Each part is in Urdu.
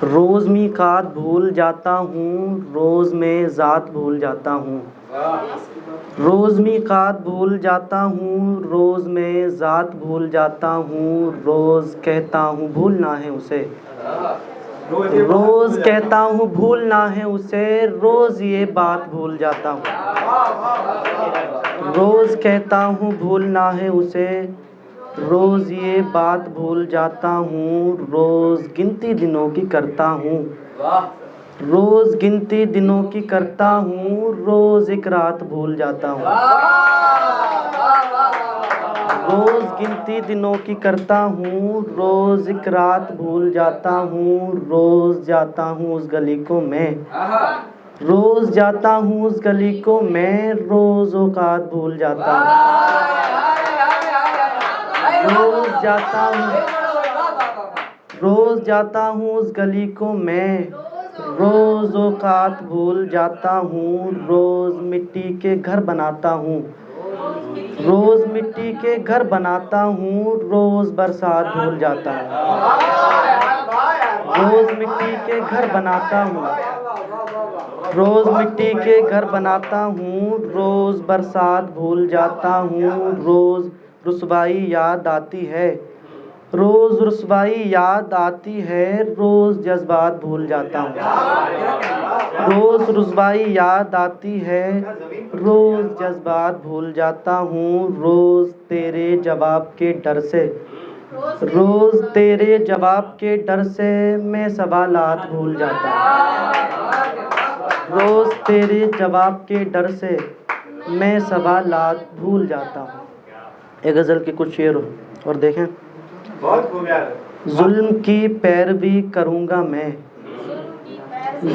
روز میقات بھول جاتا ہوں، روز میں ذات بھول جاتا ہوں، روز میقات بھول جاتا ہوں، روز میں ذات بھول جاتا ہوں، روز کہتا ہوں بھولنا ہے اسے، روز کہتا ہوں بھولنا ہے اسے، روز یہ بات بھول جاتا ہوں، روز کہتا ہوں بھولنا ہے اسے، روز یہ بات بھول جاتا ہوں، روز گنتی دنوں کی کرتا ہوں، روز گنتی دنوں کی کرتا ہوں، روز ایک رات بھول جاتا ہوں، روز گنتی دنوں کی کرتا ہوں، روز ایک رات بھول جاتا ہوں، روز جاتا ہوں اس گلی کو میں، روز جاتا ہوں اس گلی کو میں، روز اوقات بھول جاتا ہوں، روز جاتا ہوں، روز جاتا ہوں اس گلی کو میں، روز اوقات بھول جاتا ہوں، روز مٹی کے گھر بناتا ہوں، روز مٹی کے گھر بناتا ہوں، روز برسات بھول جاتا ہوں، روز مٹی کے گھر بناتا ہوں، روز مٹی کے گھر بناتا ہوں، روز برسات بھول جاتا ہوں، روز رسوائی یاد آتی ہے، روز رسوائی یاد آتی ہے، روز جذبات بھول جاتا ہوں، روز رسوائی یاد آتی ہے، روز جذبات بھول جاتا ہوں، روز تیرے جواب کے ڈر سے، روز تیرے جواب کے ڈر سے میں سوالات بھول جاتا ہوں، روز تیرے جواب کے ڈر سے میں سوالات بھول جاتا ہوں۔ ایک غزل کے کچھ شعر اور دیکھیں۔ ظلم کی پیروی کروں گا میں،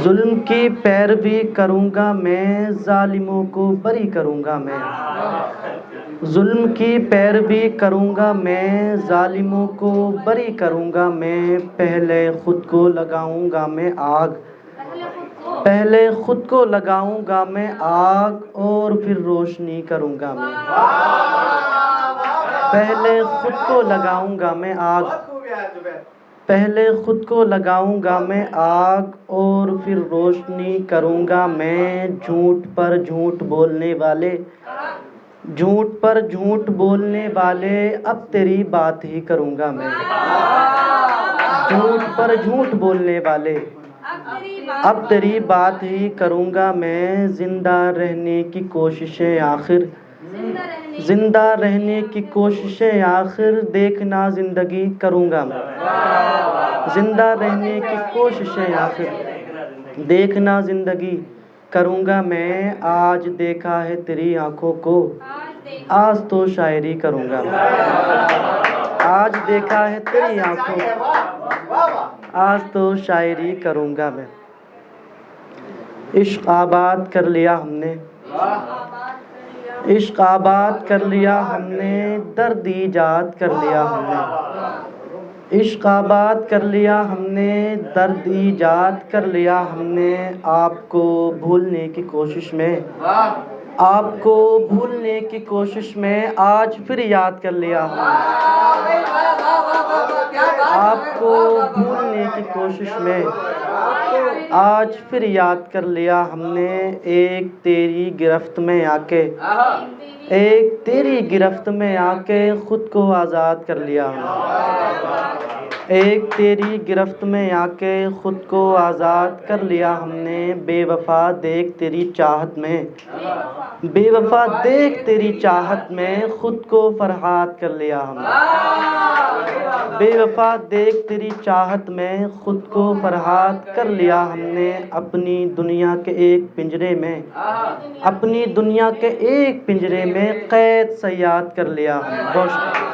ظلم کی پیروی کروں گا میں، ظالموں کو بری کروں گا میں، ظلم کی پیروی کروں گا میں، ظالموں کو بری کروں گا میں، پہلے خود کو لگاؤں گا میں آگ، پہلے خود کو لگاؤں گا میں آگ، اور پھر روشنی کروں گا میں، پہلے خود کو لگاؤں گا میں آگ، پہلے خود کو لگاؤں گا میں آگ، اور پھر روشنی کروں گا میں، جھوٹ پر جھوٹ بولنے والے، جھوٹ پر جھوٹ بولنے والے، اب تیری بات ہی کروں گا میں، جھوٹ پر جھوٹ بولنے والے، اب تیری بات ہی کروں گا میں، زندہ رہنے کی کوششیں آخر، زندہ رہنے کی کوششیں آخر، دیکھنا زندگی کروں گا میں، زندہ رہنے کی کوششیں آخر، دیکھنا زندگی کروں گا میں، آج دیکھا ہے تیری آنکھوں کو، آج تو شاعری کروں گا میں، آج دیکھا ہے تیری آنکھوں کو، آج تو شاعری کروں گا میں۔ عشق آباد کر لیا ہم نے، عشق آباد کر لیا ہم نے، درد ایجاد کر لیا ہم نے، عشق آباد کر لیا ہم نے، درد ایجاد کر لیا ہم نے، آپ کو بھولنے کی کوشش میں، آپ کو بھولنے کی کوشش میں، آج پھر یاد کر لیا ہم نے، آپ کو بھولنے کی کوشش میں، آج پھر یاد کر لیا ہم نے، ایک تیری گرفت میں آ کے، ایک تیری گرفت میں آ کے خود کو آزاد کر لیا ہم نے، ایک تیری گرفت میں آ کے خود کو آزاد کر لیا ہم نے، بے وفا دیکھ تیری چاہت میں، بے وفا دیکھ تیری چاہت میں، خود کو فرحات کر لیا ہم نے، بے وفا دیکھ تیری چاہت میں، خود کو فرحات کر لیا ہم نے، اپنی دنیا کے ایک پنجرے میں، اپنی دنیا کے ایک پنجرے میں قید صیاد کر لیا ہم نے۔ بہت شکریہ۔